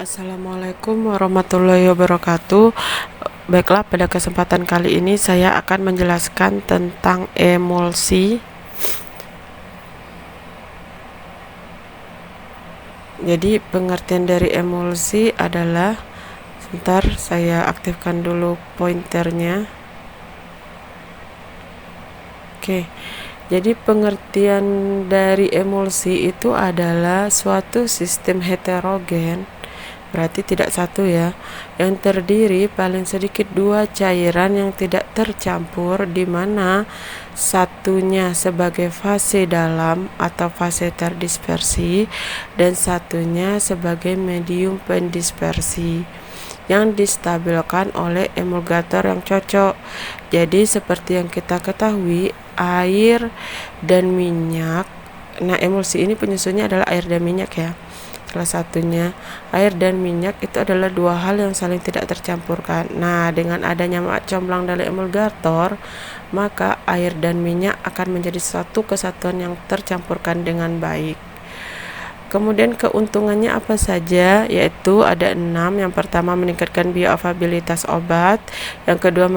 Assalamualaikum warahmatullahi wabarakatuh. Baiklah, pada kesempatan kali ini saya akan menjelaskan tentang emulsi. Jadi pengertian dari emulsi adalah, sebentar saya aktifkan dulu pointernya. Oke. Jadi pengertian dari emulsi itu adalah suatu sistem heterogen, berarti tidak satu ya, yang terdiri paling sedikit dua cairan yang tidak tercampur, di mana satunya sebagai fase dalam atau fase terdispersi dan satunya sebagai medium pendispersi yang distabilkan oleh emulgator yang cocok. Jadi seperti yang kita ketahui, air dan minyak, nah emulsi ini penyusunnya adalah air dan minyak ya. Salah satunya air dan minyak itu adalah dua hal yang saling tidak tercampurkan. Nah, dengan adanya mak comblang dari emulgator, maka air dan minyak akan menjadi suatu kesatuan yang tercampurkan dengan baik. Kemudian keuntungannya apa saja? Yaitu ada 6. Yang pertama, meningkatkan bioavailabilitas obat. Yang kedua,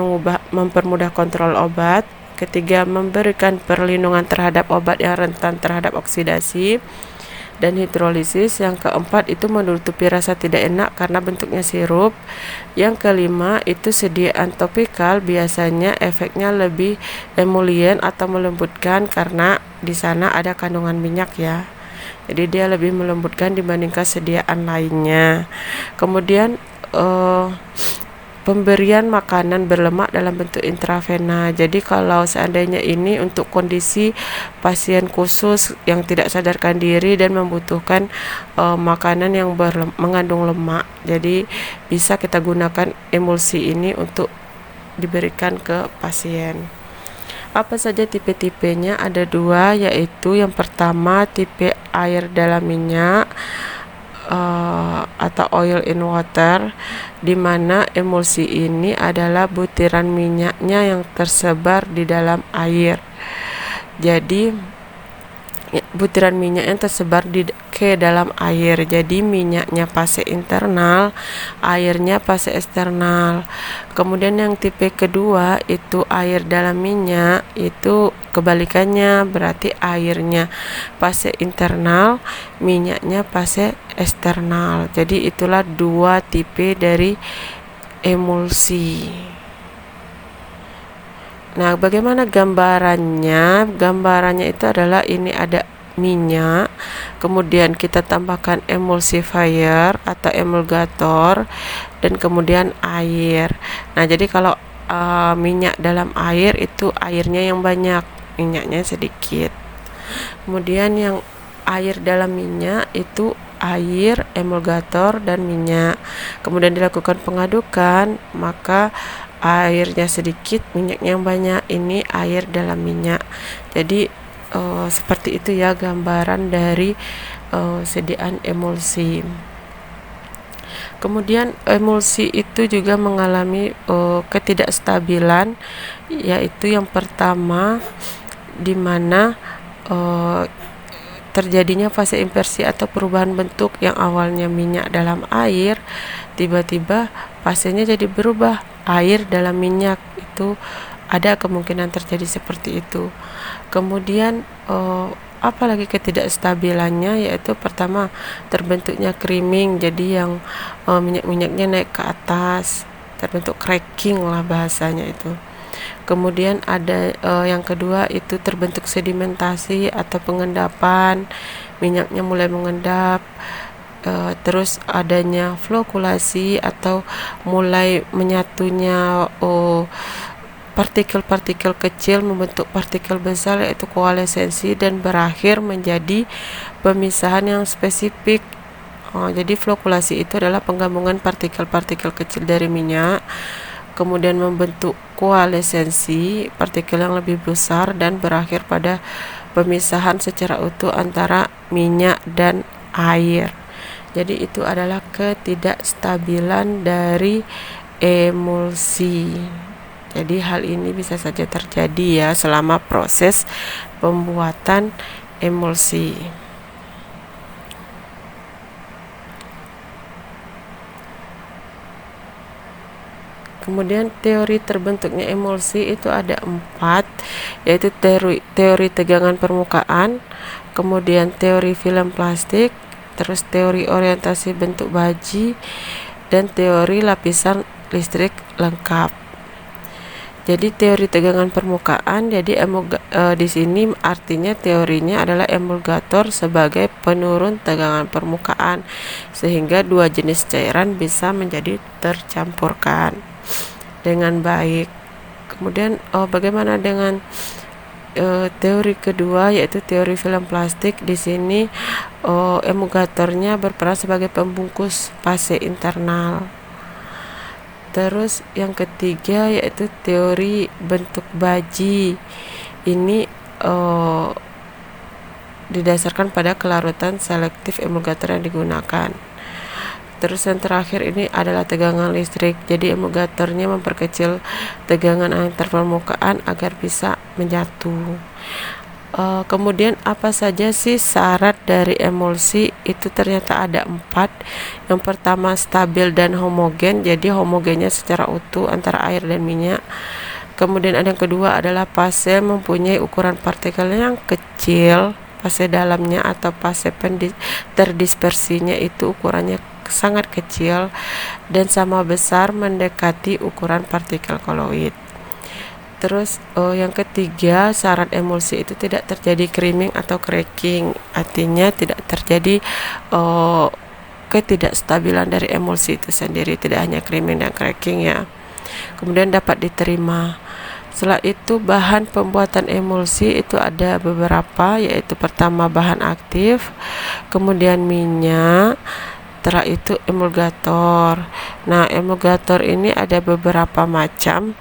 mempermudah kontrol obat. Ketiga, memberikan perlindungan terhadap obat yang rentan terhadap oksidasi dan hidrolisis. Yang keempat, itu menutupi rasa tidak enak karena bentuknya sirup. Yang kelima, itu sediaan topikal, biasanya efeknya lebih emulien atau melembutkan karena di sana ada kandungan minyak ya. Jadi dia lebih melembutkan dibandingkan sediaan lainnya. Kemudian pemberian makanan berlemak dalam bentuk intravena. Jadi kalau seandainya ini untuk kondisi pasien khusus yang tidak sadarkan diri dan membutuhkan makanan yang mengandung lemak, jadi bisa kita gunakan emulsi ini untuk diberikan ke pasien. Apa saja tipe-tipenya? Ada 2, yaitu yang pertama tipe air dalam minyak atau oil in water, di mana emulsi ini adalah butiran minyaknya yang tersebar di dalam air. Jadi butiran minyak yang tersebar ke dalam air. Jadi minyaknya fase internal, airnya fase eksternal. Kemudian yang tipe kedua itu air dalam minyak, itu kebalikannya, berarti airnya fase internal, minyaknya fase eksternal. Jadi itulah 2 tipe dari emulsi. Nah, bagaimana gambarannya? Gambarannya itu adalah ini ada minyak, kemudian kita tambahkan emulsifier atau emulgator, dan kemudian air. Nah, jadi kalau minyak dalam air itu airnya yang banyak, minyaknya sedikit. Kemudian yang air dalam minyak itu air, emulgator, dan minyak. Kemudian dilakukan pengadukan, maka airnya sedikit, minyaknya yang banyak. Ini air dalam minyak. Jadi seperti itu ya gambaran dari sediaan emulsi. Kemudian emulsi itu juga mengalami ketidakstabilan, yaitu yang pertama di mana terjadinya fase inversi atau perubahan bentuk. Yang awalnya minyak dalam air, tiba-tiba fasenya jadi berubah air dalam minyak. Itu ada kemungkinan terjadi seperti itu. Kemudian apalagi ketidakstabilannya, yaitu pertama terbentuknya creaming, jadi yang minyak-minyaknya naik ke atas, terbentuk cracking lah bahasanya itu. Kemudian ada yang kedua itu terbentuk sedimentasi atau pengendapan, minyaknya mulai mengendap. Terus adanya flokulasi atau mulai menyatunya partikel-partikel kecil membentuk partikel besar, yaitu koalesensi, dan berakhir menjadi pemisahan yang spesifik. Jadi flokulasi itu adalah penggabungan partikel-partikel kecil dari minyak, kemudian membentuk koalesensi partikel yang lebih besar, dan berakhir pada pemisahan secara utuh antara minyak dan air. Jadi itu adalah ketidakstabilan dari emulsi. Jadi hal ini bisa saja terjadi ya selama proses pembuatan emulsi. Kemudian teori terbentuknya emulsi itu ada 4, yaitu teori tegangan permukaan, kemudian teori film plastik, terus teori orientasi bentuk baji, dan teori lapisan listrik lengkap. Jadi teori tegangan permukaan, jadi di sini artinya teorinya adalah emulgator sebagai penurun tegangan permukaan, sehingga dua jenis cairan bisa menjadi tercampurkan dengan baik. Kemudian bagaimana dengan teori kedua, yaitu teori film plastik? Di sini emulgatornya berperan sebagai pembungkus fase internal. Terus yang ketiga yaitu teori bentuk baji. Ini didasarkan pada kelarutan selektif emulgator yang digunakan. Terus yang terakhir ini adalah tegangan listrik. Jadi emulgatornya memperkecil tegangan antar permukaan agar bisa menyatu. Kemudian apa saja sih syarat dari emulsi? Itu ternyata ada 4. Yang pertama stabil dan homogen, jadi homogennya secara utuh antara air dan minyak. Kemudian ada yang kedua adalah fase mempunyai ukuran partikel yang kecil, fase dalamnya atau fase terdispersinya itu ukurannya sangat kecil dan sama besar mendekati ukuran partikel koloid. Terus yang ketiga, syarat emulsi itu tidak terjadi creaming atau cracking, artinya tidak terjadi ketidakstabilan dari emulsi itu sendiri, tidak hanya creaming dan cracking ya. Kemudian dapat diterima. Setelah itu bahan pembuatan emulsi itu ada beberapa, yaitu pertama bahan aktif, kemudian minyak, setelah itu emulgator. Nah, emulgator ini ada beberapa macam.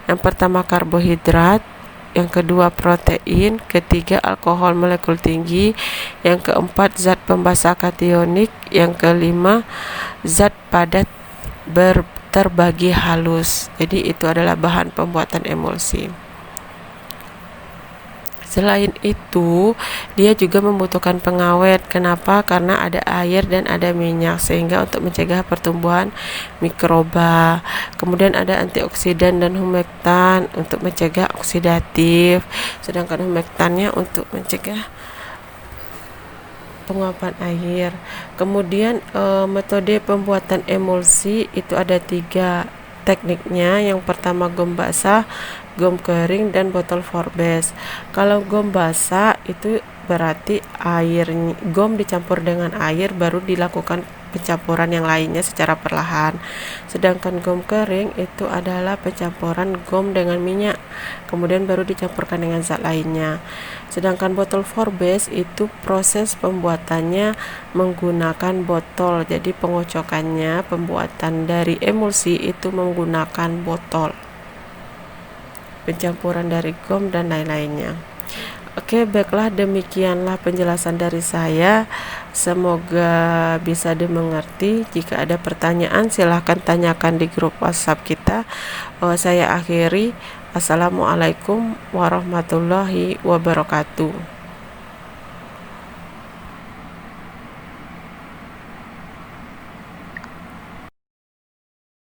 Yang pertama karbohidrat, yang kedua protein, ketiga alkohol molekul tinggi, yang keempat zat pembasah kationik, yang kelima zat padat terbagi halus. Jadi itu adalah bahan pembuatan emulsi. Selain itu, dia juga membutuhkan pengawet. Kenapa? Karena ada air dan ada minyak, sehingga untuk mencegah pertumbuhan mikroba. Kemudian ada antioksidan dan humektan untuk mencegah oksidatif, sedangkan humektannya untuk mencegah penguapan air. Kemudian metode pembuatan emulsi itu ada 3 tekniknya. Yang pertama gom basah, gom kering, dan botol Forbes. Kalau gom basah itu berarti gom dicampur dengan air baru dilakukan pencampuran yang lainnya secara perlahan. Sedangkan gom kering itu adalah pencampuran gom dengan minyak, kemudian baru dicampurkan dengan zat lainnya. Sedangkan botol Forbes itu proses pembuatannya menggunakan botol. Jadi pengocokannya, pembuatan dari emulsi itu menggunakan botol, pencampuran dari gom dan lain-lainnya. Oke, baiklah, demikianlah penjelasan dari saya. Semoga bisa dimengerti. Jika ada pertanyaan silahkan tanyakan di grup WhatsApp kita. Saya akhiri. Assalamualaikum warahmatullahi wabarakatuh.